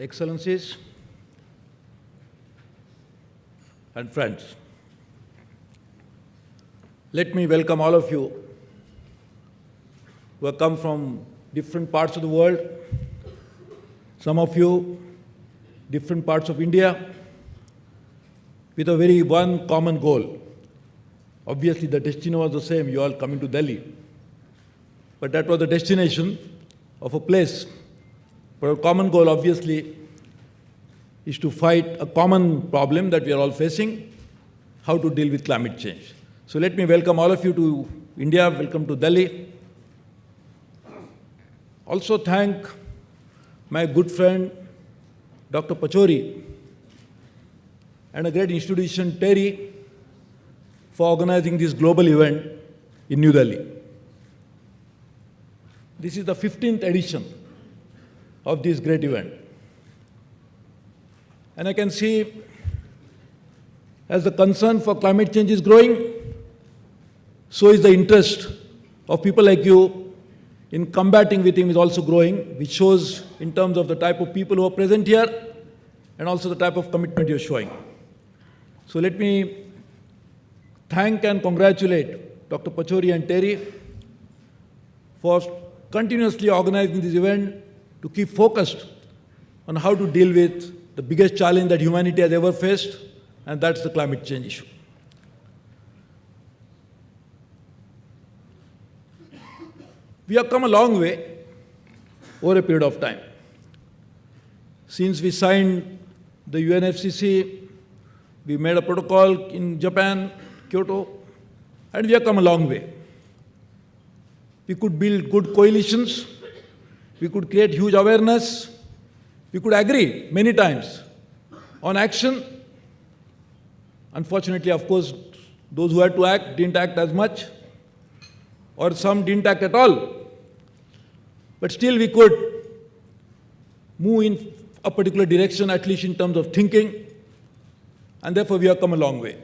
Excellencies and friends, let me welcome all of you who have come from different parts of the world, some of you different parts of India, with a very one common goal. Obviously, the destiny was the same, you all coming to Delhi. But that was the destination of a place. But our common goal, obviously, is to fight a common problem that we are all facing, how to deal with climate change. So let me welcome all of you to India, welcome to Delhi. Also thank my good friend, Dr. Pachauri, and a great institution, TERI, for organizing this global event in New Delhi. This is the 15th edition of this great event. And I can see, as the concern for climate change is growing, so is the interest of people like you in combating with him is also growing, which shows in terms of the type of people who are present here and also the type of commitment you're showing. So let me thank and congratulate Dr. Pachauri and TERI for continuously organizing this event to keep focused on how to deal with the biggest challenge that humanity has ever faced, and that's the climate change issue. We have come a long way over a period of time. Since we signed the UNFCCC, we made a protocol in Japan, Kyoto, and we have come a long way. We could build good coalitions, we could create huge awareness, we could agree many times on action. Unfortunately, of course, those who had to act didn't act as much, or some didn't act at all. But still we could move in a particular direction, at least in terms of thinking, and therefore we have come a long way.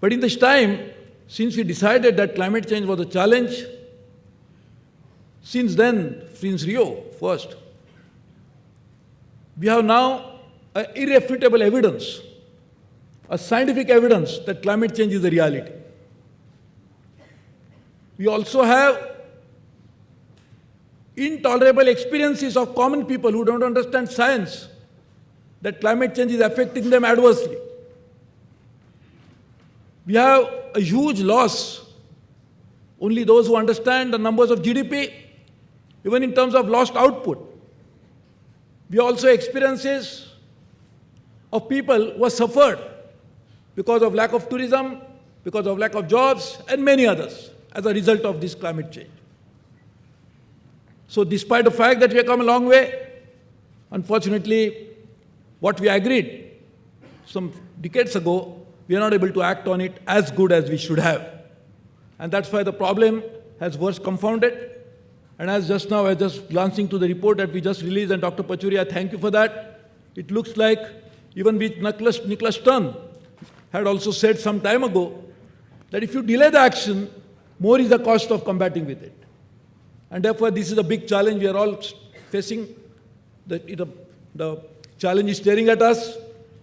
But in this time, since we decided that climate change was a challenge, since then, since Rio first, we have now irrefutable evidence, a scientific evidence that climate change is a reality. We also have intolerable experiences of common people who don't understand science, that climate change is affecting them adversely. We have a huge loss. Only those who understand the numbers of GDP, even in terms of lost output. We also experiences of people who have suffered because of lack of tourism, because of lack of jobs, and many others as a result of this climate change. So despite the fact that we have come a long way, unfortunately, what we agreed some decades ago, we are not able to act on it as good as we should have. And that's why the problem has worse compounded. And as just now, I was just glancing to the report that we just released, and Dr. Pachauri, I thank you for that. It looks like even with Nicholas Stern had also said some time ago that if you delay the action, more is the cost of combating with it. And therefore, this is a big challenge we are all facing. The challenge is staring at us,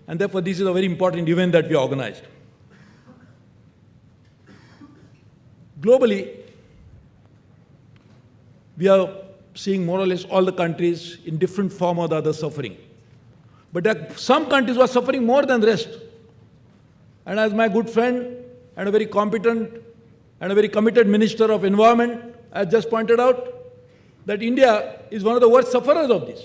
and therefore this is a very important event that we organized. Globally, we are seeing more or less all the countries in different form or the other suffering. But there are some countries who are suffering more than the rest. And as my good friend and a very competent and a very committed Minister of Environment has just pointed out, that India is one of the worst sufferers of this.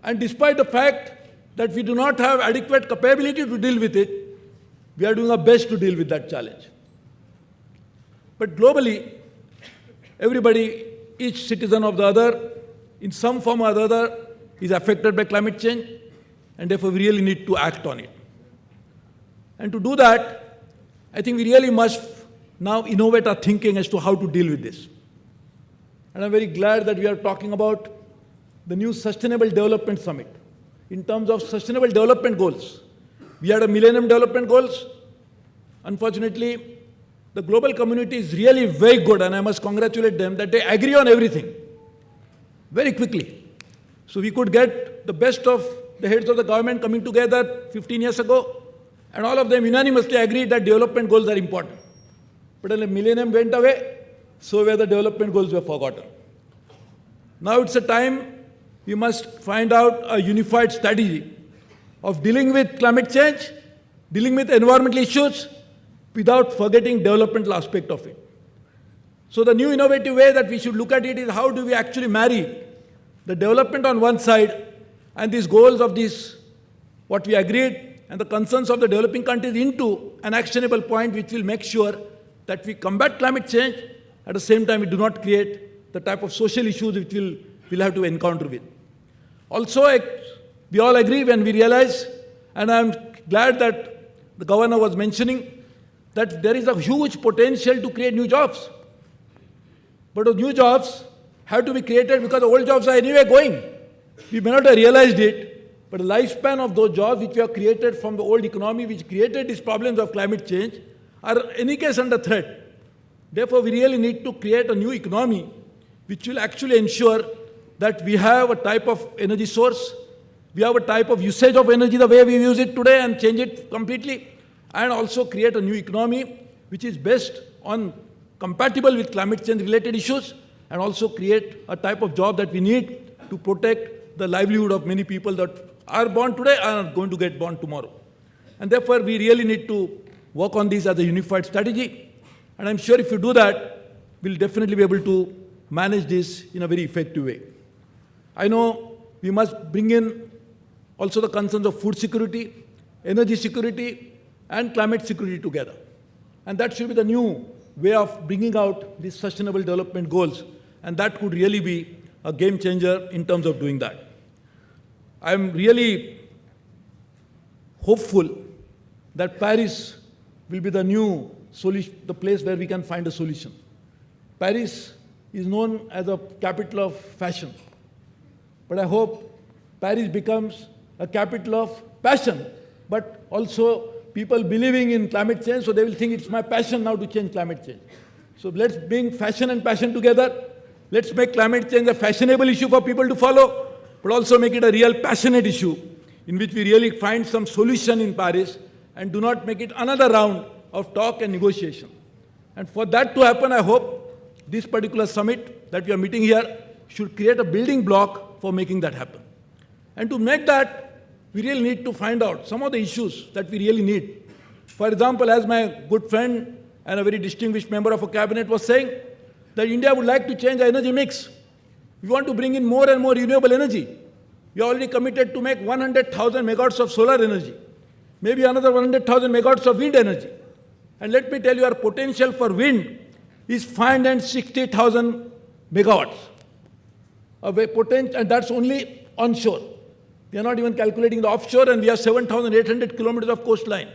And despite the fact that we do not have adequate capability to deal with it, we are doing our best to deal with that challenge. But globally, everybody, each citizen of the other, in some form or the other, is affected by climate change, and therefore we really need to act on it. And to do that, I think we really must now innovate our thinking as to how to deal with this. And I'm very glad that we are talking about the new Sustainable Development Summit. In terms of sustainable development goals, we had a Millennium Development Goals. Unfortunately, the global community is really very good, and I must congratulate them that they agree on everything very quickly. So we could get the best of the heads of the government coming together 15 years ago, and all of them unanimously agreed that development goals are important. But when the millennium went away, so were the development goals were forgotten. Now it's a time we must find out a unified strategy of dealing with climate change, dealing with environmental issues, without forgetting developmental aspect of it. So the new innovative way that we should look at it is how do we actually marry the development on one side and these goals of this, what we agreed, and the concerns of the developing countries into an actionable point which will make sure that we combat climate change, at the same time we do not create the type of social issues which we'll have to encounter with. Also, we all agree when we realize, and I'm glad that the governor was mentioning, that there is a huge potential to create new jobs. But those new jobs have to be created because the old jobs are anyway going. We may not have realized it, but the lifespan of those jobs which we have created from the old economy, which created these problems of climate change, are in any case under threat. Therefore, we really need to create a new economy which will actually ensure that we have a type of energy source, we have a type of usage of energy the way we use it today and change it completely, and also create a new economy which is based on compatible with climate change related issues, and also create a type of job that we need to protect the livelihood of many people that are born today and are going to get born tomorrow. And therefore, we really need to work on this as a unified strategy. And I'm sure if you do that, we'll definitely be able to manage this in a very effective way. I know we must bring in also the concerns of food security, energy security, and climate security together. And that should be the new way of bringing out these sustainable development goals. And that could really be a game changer in terms of doing that. I'm really hopeful that Paris will be the new solution, the place where we can find a solution. Paris is known as a capital of fashion. But I hope Paris becomes a capital of passion, but also people believing in climate change, so they will think it's my passion now to change climate change. So let's bring fashion and passion together. Let's make climate change a fashionable issue for people to follow, but also make it a real passionate issue in which we really find some solution in Paris and do not make it another round of talk and negotiation. And for that to happen, I hope this particular summit that we are meeting here should create a building block for making that happen. And to make that, we really need to find out some of the issues that we really need. For example, as my good friend and a very distinguished member of a cabinet was saying, that India would like to change our energy mix. We want to bring in more and more renewable energy. We are already committed to make 100,000 megawatts of solar energy, maybe another 100,000 megawatts of wind energy. And let me tell you, our potential for wind is 560,000 megawatts. And that's only onshore. We are not even calculating the offshore, and we have 7,800 kilometers of coastline.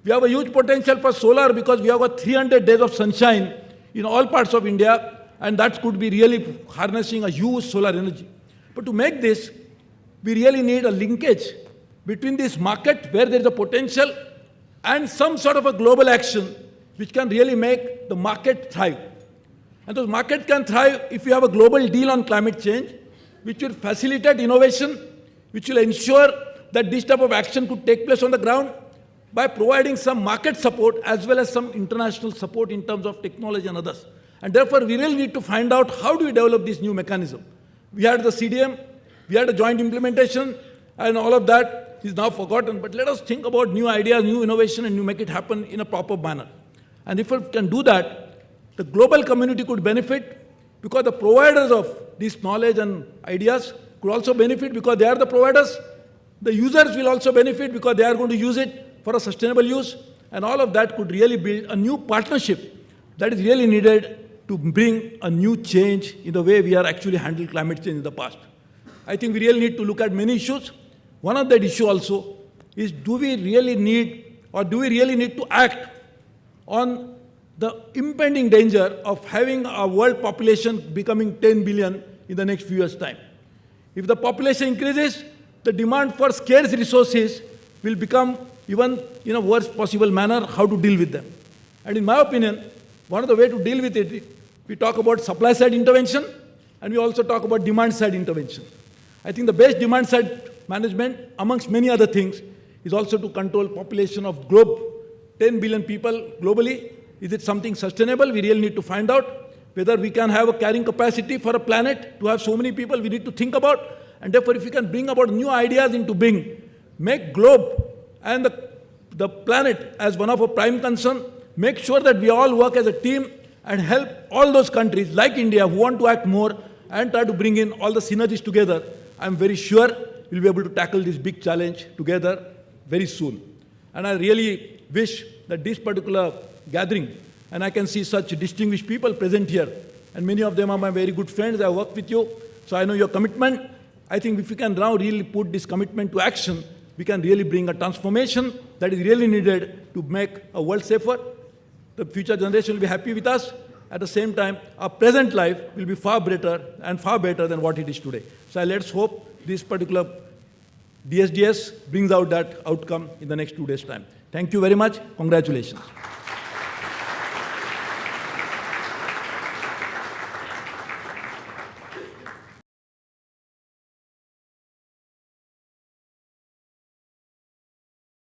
We have a huge potential for solar because we have got 300 days of sunshine in all parts of India, and that could be really harnessing a huge solar energy. But to make this, we really need a linkage between this market where there is a potential and some sort of a global action which can really make the market thrive. And those markets can thrive if we have a global deal on climate change, which will facilitate innovation, which will ensure that this type of action could take place on the ground by providing some market support as well as some international support in terms of technology and others. And therefore, we really need to find out how do we develop this new mechanism. We had the CDM, we had a joint implementation, and all of that is now forgotten. But let us think about new ideas, new innovation, and make it happen in a proper manner. And if we can do that, the global community could benefit because the providers of this knowledge and ideas could also benefit because they are the providers. The users will also benefit because they are going to use it for a sustainable use, and all of that could really build a new partnership that is really needed to bring a new change in the way we are actually handling climate change in the past. I think we really need to look at many issues. One of that issue also is do we really need to act on the impending danger of having our world population becoming 10 billion in the next few years' time. If the population increases, the demand for scarce resources will become even in a worst possible manner, how to deal with them. And in my opinion, one of the ways to deal with it, we talk about supply-side intervention, and we also talk about demand-side intervention. I think the best demand side management, amongst many other things, is also to control population of globe, 10 billion people globally. Is it something sustainable? We really need to find out whether we can have a carrying capacity for a planet to have so many people. We need to think about, and therefore if we can bring about new ideas into being, make globe and the planet as one of our prime concern, make sure that we all work as a team and help all those countries like India who want to act more and try to bring in all the synergies together. I'm very sure we'll be able to tackle this big challenge together very soon. And I really wish that this particular gathering, and I can see such distinguished people present here, and many of them are my very good friends. I work with you, so I know your commitment. I think if we can now really put this commitment to action, we can really bring a transformation that is really needed to make a world safer. The future generation will be happy with us. At the same time, our present life will be far better than what it is today. So let's hope this particular DSDS brings out that outcome in the next 2 days' time. Thank you very much. Congratulations.